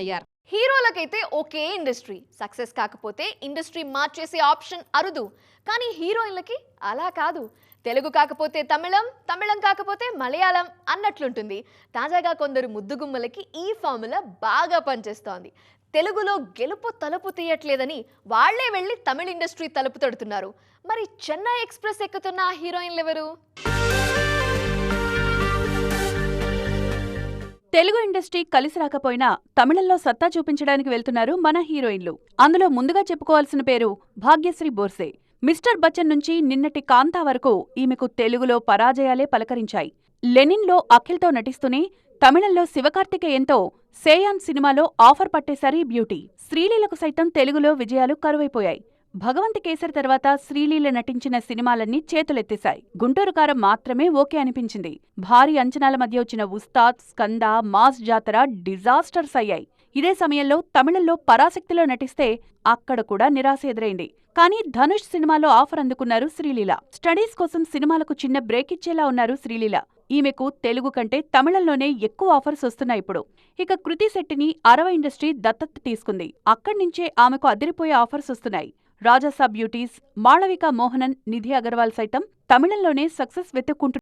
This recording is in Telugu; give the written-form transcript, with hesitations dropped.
అయ్యారు. హీరోలకైతే ఒకే ఇండస్ట్రీ, సక్సెస్ కాకపోతే ఇండస్ట్రీ మార్చేసే ఆప్షన్ అరుదు. కానీ హీరోయిన్లకి అలా కాదు. తెలుగు కాకపోతే తమిళం, తమిళం కాకపోతే మలయాళం అన్నట్లుంటుంది. తాజాగా కొందరు ముద్దుగుమ్మలకి ఈ ఫార్ములా బాగా పనిచేస్తోంది. తెలుగులో గెలుపు తలుపు తీయట్లేదని వాళ్లే వెళ్లి తమిళ ఇండస్ట్రీ తలుపు తడుతున్నారు. మరి చెన్నై ఎక్స్ప్రెస్ ఎక్కుతున్న ఆ హీరోయిన్లు ఎవరు? తెలుగు ఇండస్ట్రీ కలిసి రాకపోయినా తమిళంలో సత్తా చూపించడానికి వెళ్తున్నారు మన హీరోయిన్లు. అందులో ముందుగా చెప్పుకోవాల్సిన పేరు భాగ్యశ్రీ బోర్సే. మిస్టర్ బచ్చన్ నుంచి నిన్నటి కాంతా వరకు ఈమెకు తెలుగులో పరాజయాలే పలకరించాయి. లెనిన్లో అఖిల్తో నటిస్తూనే తమిళంలో శివకార్తికేయన్తో సేయాన్ సినిమాలో ఆఫర్ పట్టేశారు ఈ బ్యూటీ. శ్రీలీలకు సైతం తెలుగులో విజయాలు కరువైపోయాయి. భగవంత్ కేసరి తర్వాత శ్రీలీల నటించిన సినిమాలన్నీ చేతులెత్తేశాయి. గుంటూరు కారం మాత్రమే ఓకే అనిపించింది. భారీ అంచనాల మధ్య వచ్చిన ఉస్తాద్, స్కంద, మాస్ జాతర డిజాస్టర్స్ అయ్యాయి. ఇదే సమయంలో తమిళంలో పరాశక్తిలో నటిస్తే అక్కడ కూడా నిరాశ ఎదురైంది. కానీ ధనుష్ సినిమాలో ఆఫర్ అందుకున్నారు శ్రీలీల. స్టడీస్ కోసం సినిమాలకు చిన్న బ్రేక్ ఇచ్చేలా ఉన్నారు శ్రీలీల. ఈమెకు తెలుగు కంటే తమిళంలోనే ఎక్కువ ఆఫర్స్ వస్తున్నాయి ఇప్పుడు. ఇక కృతి శెట్టిని అరవ ఇండస్ట్రీ దత్తత తీసుకుంది. అక్కడ్నుంచే ఆమెకు అదిరిపోయే ఆఫర్స్ వస్తున్నాయి. రాజాసాబ్ బ్యూటీస్, మాళవిక మోహనన్, నిధి అగర్వాల్ సైతం తమిళంలోనే సక్సెస్ వెతుక్కుంటున్నారు.